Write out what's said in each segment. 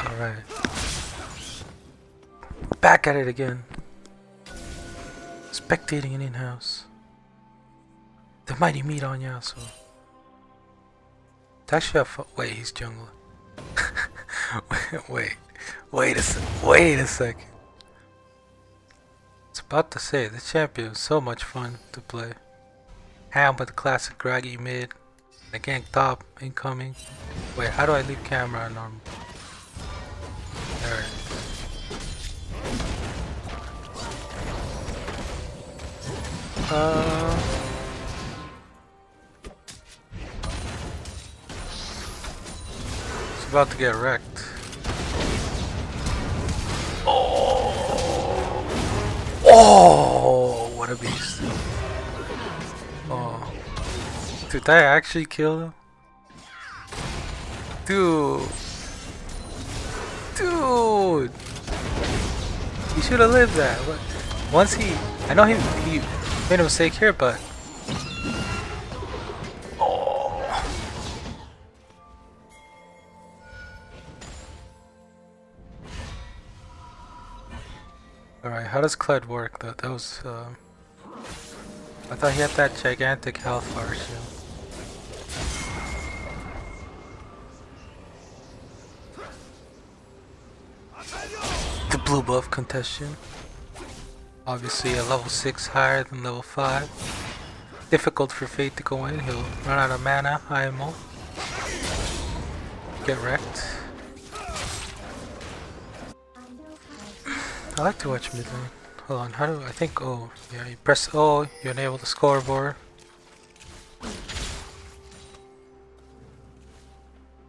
Alright. Back at it again. Spectating an in-house. The mighty meat on Yasuo. It's actually wait, he's jungler. wait a second. It's about to say, the champion is so much fun to play. Ham with the classic groggy mid. The gank top, incoming. Wait, how do I leave camera on normal? There it is. It's about to get wrecked. Oh, what a beast. Oh. Did I actually kill him? Dude. He should have lived that. Once I know he made a mistake here, but alright, how does Kled work? That was I thought he had that gigantic hellfire shield. The blue buff contestation. Obviously a level 6 higher than level 5. Difficult for Fate to go in. He'll run out of mana, IMO. Get wrecked. I like to watch mid lane. Hold on, how do I think? Oh, yeah, you press O, you enable the scoreboard.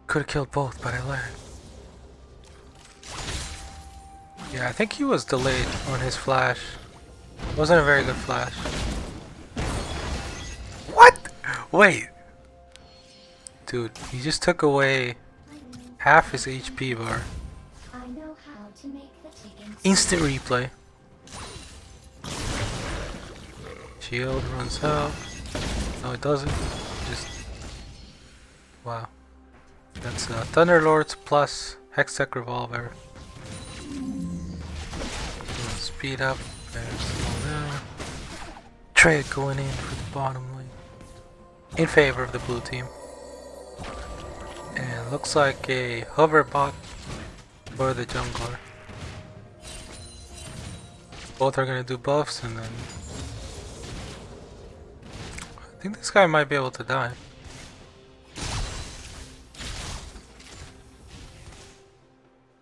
Could have killed both, but I learned. Yeah, I think he was delayed on his flash. Wasn't a very good flash. What? Wait. Dude, he just took away half his HP bar. Instant replay. Shield runs out. No, it doesn't. Just wow. That's Thunderlords plus Hextech Revolver. Speed up. Trade going in for the bottom lane in favor of the blue team. And looks like a hover bot for the jungler. Both are gonna do buffs, and then I think this guy might be able to die.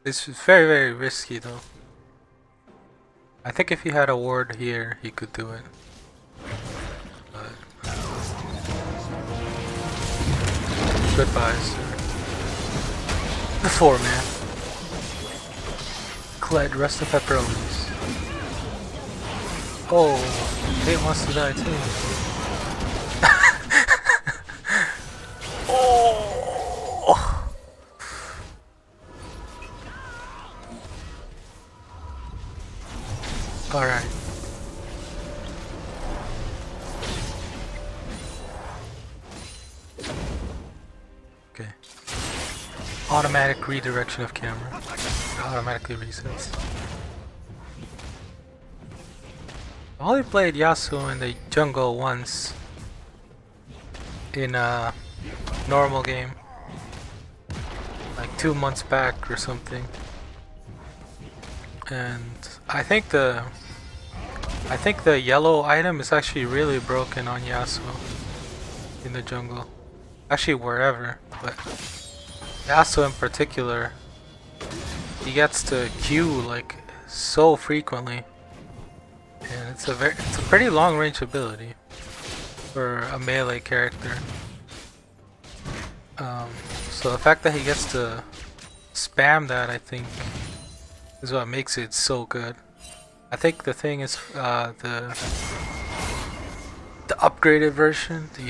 This is very, very risky though. I think if he had a ward here, he could do it. But goodbye, sir. The 4-man. Kled, rest of pepperonis. Oh, Kate wants to die too. Oh. Alright. Okay. Automatic redirection of camera. It automatically resets. I only played Yasuo in the jungle once in a normal game, like 2 months back or something, and I think the yellow item is actually really broken on Yasuo in the jungle, actually wherever, but Yasuo in particular, he gets to Q like so frequently. And it's a pretty long range ability for a melee character. So the fact that he gets to spam that, I think, is what makes it so good. I think the thing is the upgraded version, the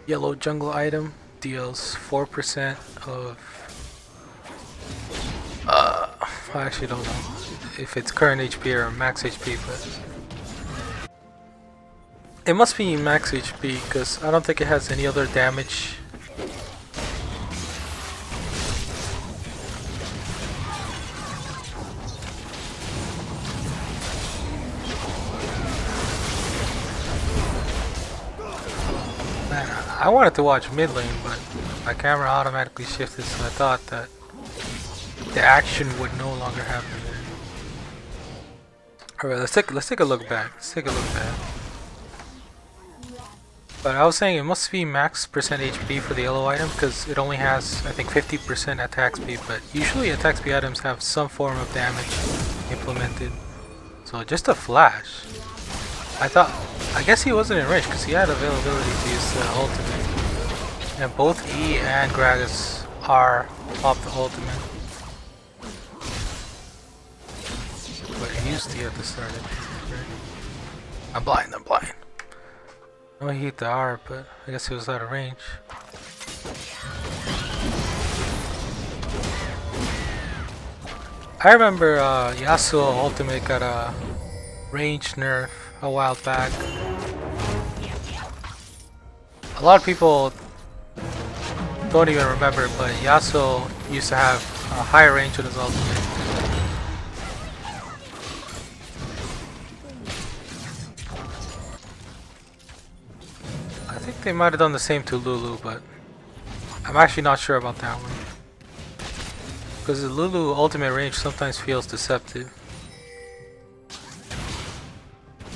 yellow jungle item, deals 4% of. I actually don't know if it's current HP or max HP, but it must be max HP because I don't think it has any other damage. I wanted to watch mid lane, but my camera automatically shifted, so I thought that the action would no longer happen there. Alright, let's take a look back. Let's take a look back. But I was saying it must be max percent HP for the yellow item because it only has, I think, 50% attack speed, but usually attack speed items have some form of damage implemented. So just a flash. I guess he wasn't in range because he had availability to use the ultimate. And both E and Gragas are off the ultimate. But he used to at the start. I'm blind. No, he hit the R, but I guess he was out of range. I remember Yasuo ultimate got a range nerf a while back. A lot of people don't even remember, but Yasuo used to have a higher range with his ultimate. I think they might have done the same to Lulu, but I'm actually not sure about that one. Because the Lulu ultimate range sometimes feels deceptive.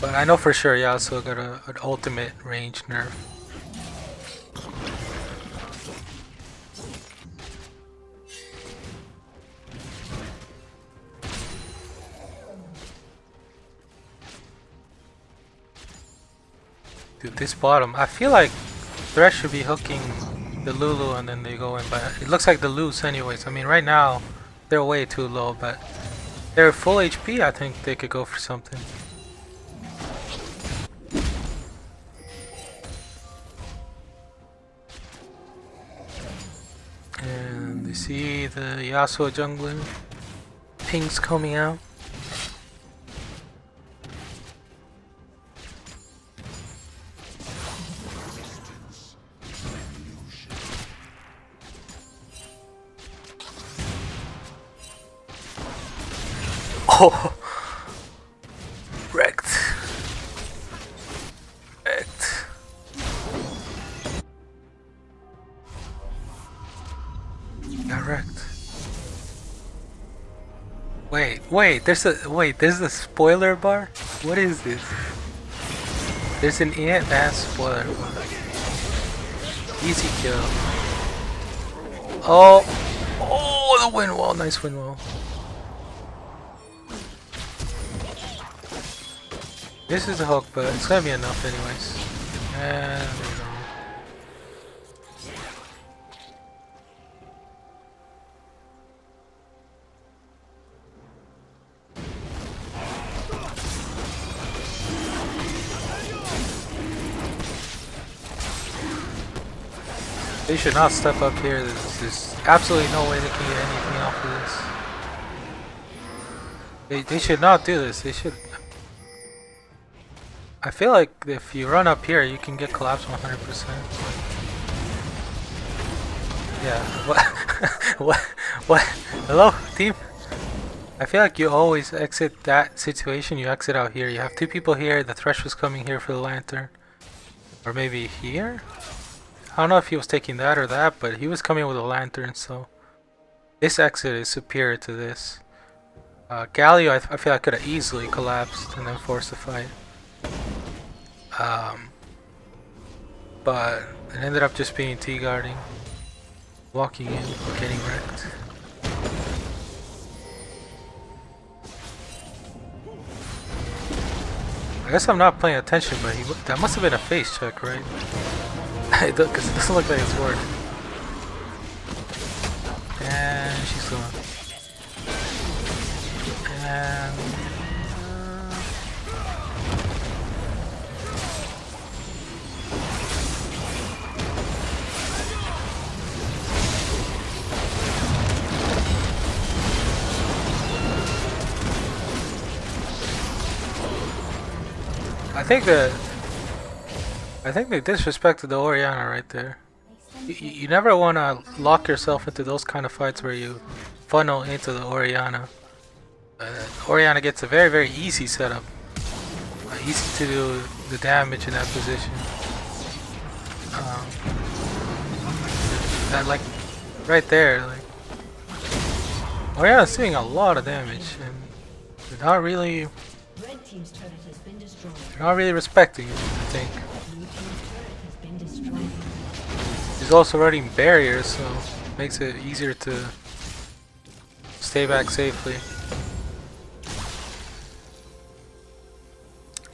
But I know for sure Yasuo got an ultimate range nerf. Dude, this bottom, I feel like Thresh should be hooking the Lulu and then they go in, but it looks like the loose anyways. I mean, right now they're way too low, but they're full HP. I think they could go for something. And you see the Yasuo jungler pings coming out. Oh, wrecked. Got wrecked. There's a spoiler bar? What is this? There's an advanced spoiler bar. Easy kill. Oh, the wind wall, nice wind wall. This is a hook, but it's gonna be enough anyways. And there we go. They should not step up here. There's absolutely no way they can get anything off of this. They should not do this. They should. I feel like if you run up here, you can get collapsed 100%. Yeah. What? Hello, team? I feel like you always exit that situation. You exit out here. You have two people here. The Thresh was coming here for the lantern. Or maybe here? I don't know if he was taking that or that, but he was coming with a lantern, so this exit is superior to this. Galio, I feel like could have easily collapsed and then forced the fight. But it ended up just being T-guarding, walking in, getting wrecked. I guess I'm not paying attention, but that must have been a face check, right? Because it doesn't look like it's working. And she's gone. And I think they disrespected the Orianna right there. You never want to lock yourself into those kind of fights where you funnel into the Orianna. Orianna gets a very, very easy setup. Easy to do the damage in that position. That like right there, like Oriana's doing a lot of damage, and they're not really respecting it, I think. He's also running barriers, so it makes it easier to stay back safely.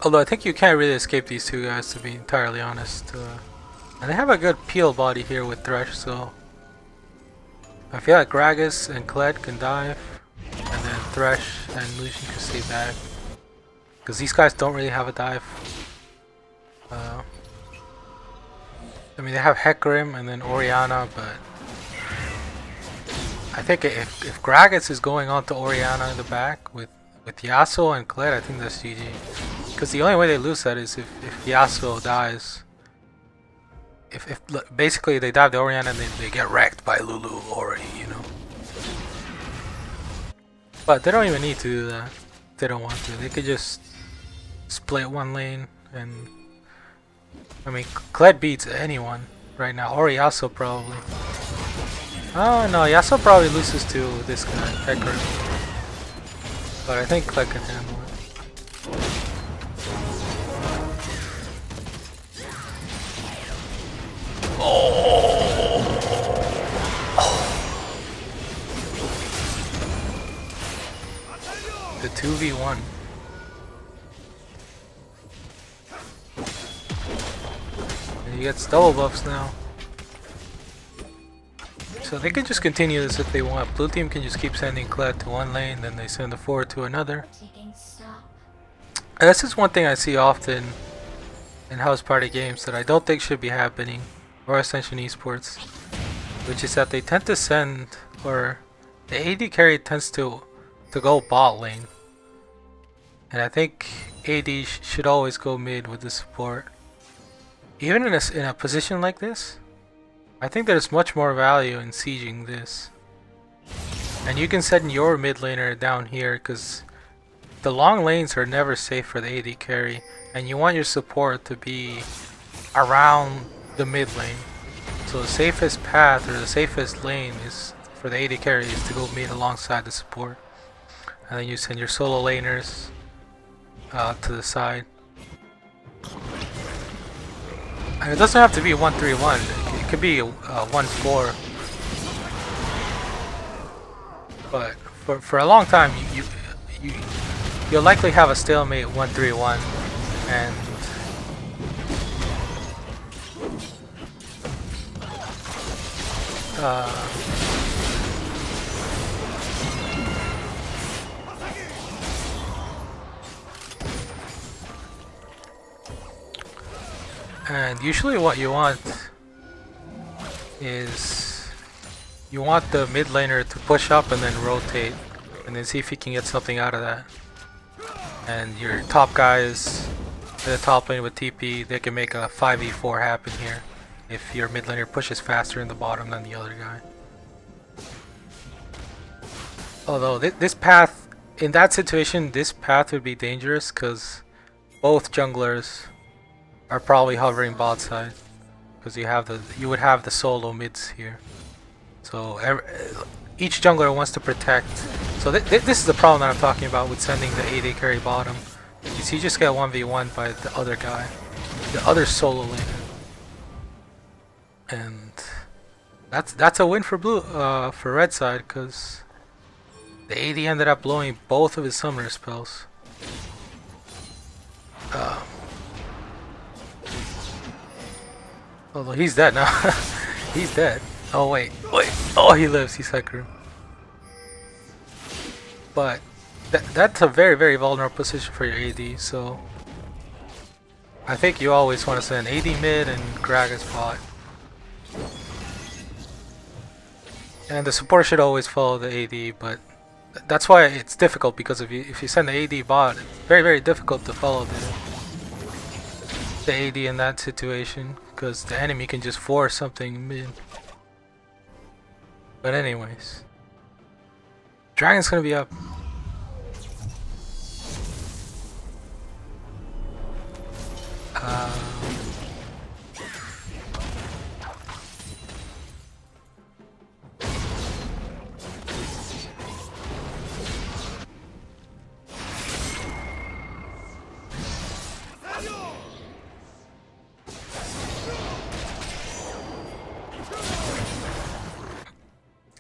Although I think you can't really escape these two guys, to be entirely honest. And they have a good peel body here with Thresh, so I feel like Gragas and Kled can dive, and then Thresh and Lucian can stay back. Because these guys don't really have a dive. I mean, they have Hecarim and then Oriana, but I think if Gragas is going on to Oriana in the back with Yasuo and Kled, I think that's GG. Because the only way they lose that is if Yasuo dies. If basically they dive the Oriana and they get wrecked by Lulu already, you know. But they don't even need to do that if they don't want to. They could just split one lane, and I mean, Kled beats anyone right now, or Yasuo probably. Oh no, Yasuo probably loses to this guy, Hecarim. But I think Kled can handle it. The 2v1. And he gets double buffs now. So they can just continue this if they want. Blue team can just keep sending Kled to one lane, then they send the forward to another. And this is one thing I see often in house party games that I don't think should be happening, or Ascension Esports, which is that they tend to send, or the AD carry tends to go bot lane, and I think AD should always go mid with the support. Even in a position like this, I think there's much more value in sieging this, and you can send your mid laner down here because the long lanes are never safe for the AD carry, and you want your support to be around the mid lane. So the safest path, or the safest lane, is for the AD carry is to go mid alongside the support, and then you send your solo laners to the side. And it doesn't have to be 1-3-1. It could be 1-4. But for a long time, you'll likely have a stalemate 1-3-1, and and usually what you want is you want the mid laner to push up and then rotate, and then see if you can get something out of that. And your top guys in the top lane with TP, they can make a 5v4 happen here if your mid laner pushes faster in the bottom than the other guy. Although this path, in that situation, this path would be dangerous because both junglers are probably hovering bot side, because you would have the solo mids here. So each jungler wants to protect. So this is the problem that I'm talking about with sending the AD carry bottom. You just get 1v1 by the other guy, the other solo laner, and that's a win for blue, for red side, because the AD ended up blowing both of his summoner spells. Although he's dead now. He's dead. Oh wait. Oh, he lives. He's Hecarim. But that's a very, very vulnerable position for your AD, so I think you always want to send AD mid and Gragas bot. And the support should always follow the AD, but that's why it's difficult, because if you send the AD bot, it's very, very difficult to follow the AD in that situation, because the enemy can just force something mid. But anyways, Dragon's gonna be up.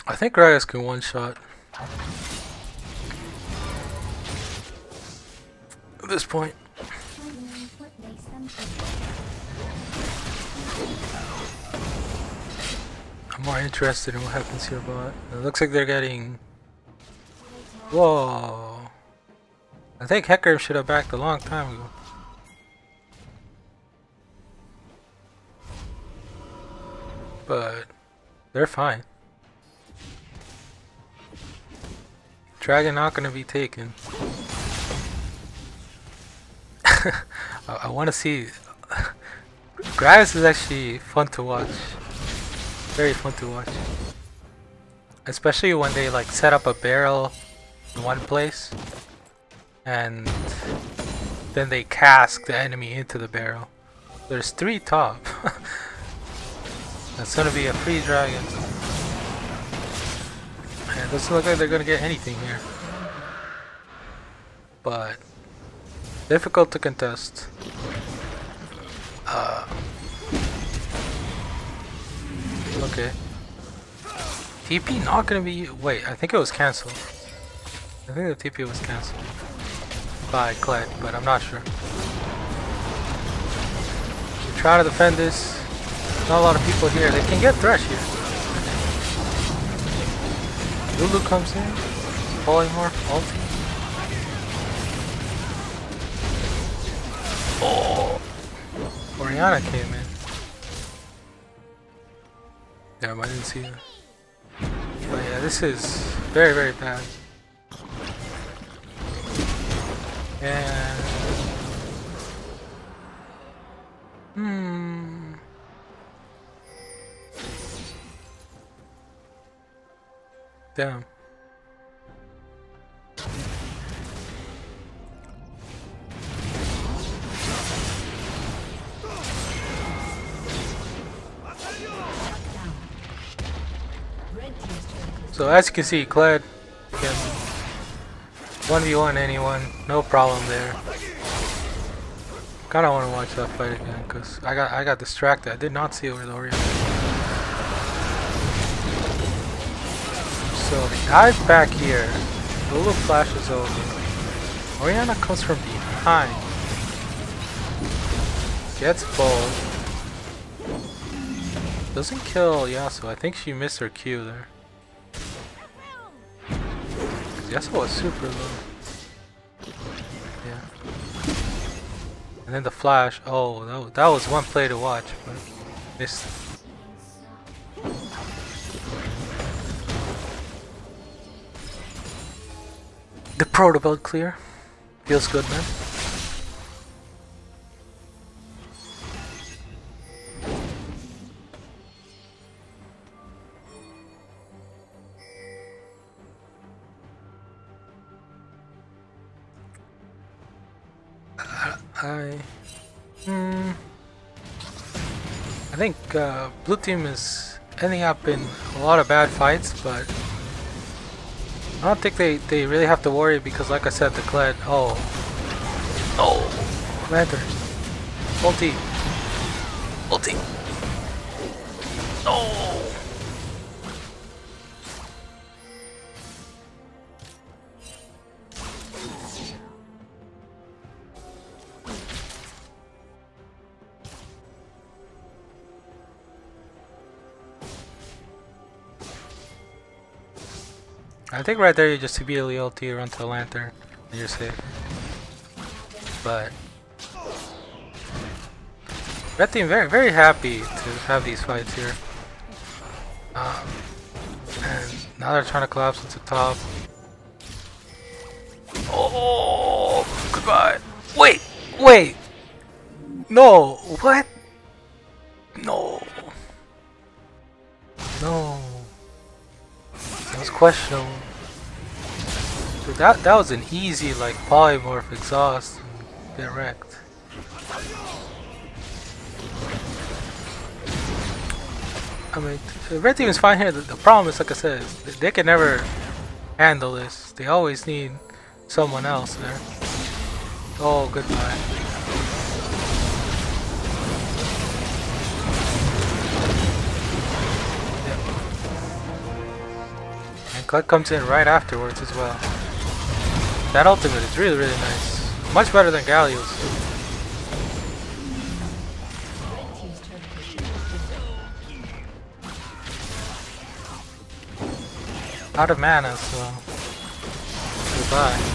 I think Gragas can one shot at this point. I'm more interested in what happens here, but it looks like they're getting. Whoa! I think Hecarim should have backed a long time ago. But they're fine. Dragon not gonna be taken. I want to see. Gragas is actually fun to watch. Very fun to watch. Especially when they like set up a barrel in one place and then they cask the enemy into the barrel. There's 3 top. That's gonna be a free dragon. And it doesn't look like they're gonna get anything here. But difficult to contest. Okay. TP not gonna be. Wait, I think it was cancelled. I think the TP was cancelled by Kled, but I'm not sure. We try to defend this. Not a lot of people here. They can get Thresh here. Lulu comes in. Polymorph, ulti. Oh! Orianna came in. Damn, I didn't see that. But yeah, this is very, very bad. And... Damn. So as you can see, Kled can 1v1 anyone, no problem there. Kinda wanna watch that fight again because I got distracted. I did not see it with Orianna. So the guy's back here. Lulu flashes over. Orianna comes from behind. Gets bold. Doesn't kill Yasuo. I think she missed her Q there. Yasuo was super low. Yeah. And then the flash. Oh, that was one play to watch, but missed. The proto belt clear. Feels good, man. I think blue team is ending up in a lot of bad fights, but I don't think they really have to worry because, like I said, the Kled. Oh, Lantern, ulti, no. I think right there you just immediately ulti, run to the Lantern, and you're safe. But red team very, very happy to have these fights here. And now they're trying to collapse into top. Oh, goodbye. Wait. No, what? No. That was questionable. Dude, that was an easy like polymorph exhaust and get wrecked. I mean, the red team is fine here. The problem is, like I said, they can never handle this. They always need someone else there. Oh, goodbye. Kled comes in right afterwards as well. That ultimate is really, really nice. Much better than Galio's. Out of mana, so goodbye.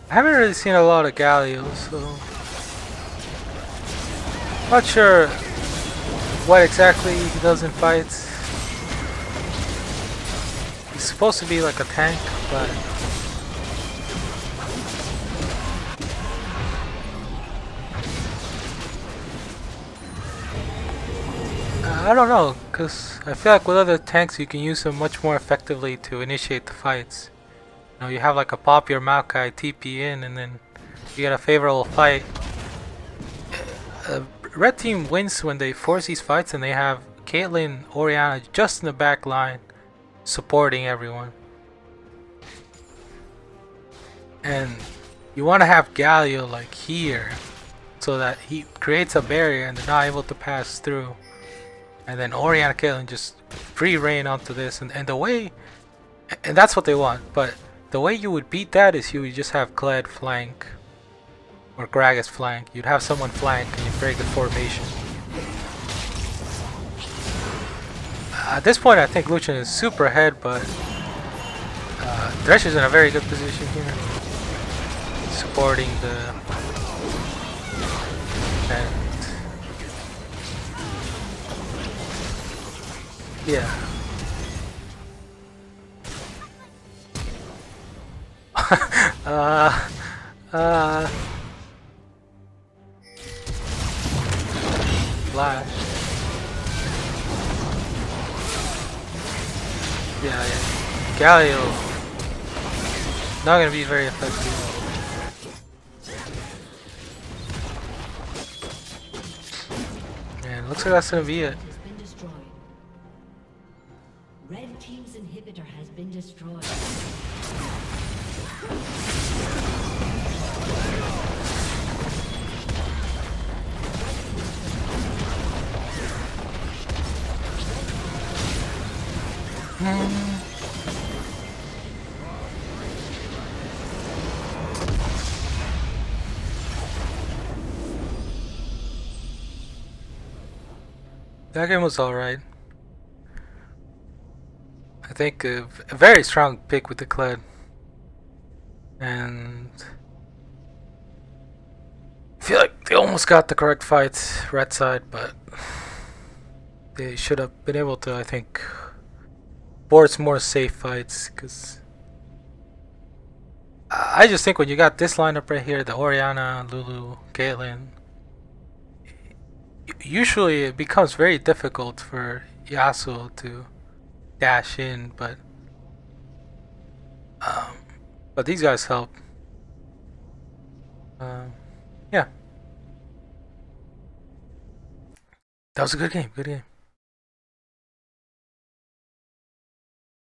I haven't really seen a lot of Galio, so not sure what exactly he does in fights. He's supposed to be like a tank, but I don't know, because I feel like with other tanks you can use them much more effectively to initiate the fights. You know, you have like a popular Maokai TP in, and then you get a favorable fight. Red team wins when they force these fights and they have Caitlyn, Orianna just in the back line supporting everyone. And you want to have Galio like here so that he creates a barrier and they're not able to pass through. And then Orianna, Caitlyn just free reign onto this, and the way, and that's what they want, but the way you would beat that is you would just have Kled flank or Gragas flank. You'd have someone flank and you break the formation. At this point I think Lucian is super ahead, but Thresh is in a very good position here, supporting the and yeah. Flash. Yeah. Galio not gonna be very effective. Man, looks like that's gonna be it. Red team's inhibitor has been destroyed. That game was alright. I think a very strong pick with the Kled. And I feel like they almost got the correct fight, red side, but they should have been able to, I think, force more safe fights, because I just think when you got this lineup right here, the Orianna, Lulu, Caitlyn, usually it becomes very difficult for Yasuo to dash in, but these guys help. Yeah, that was a good game.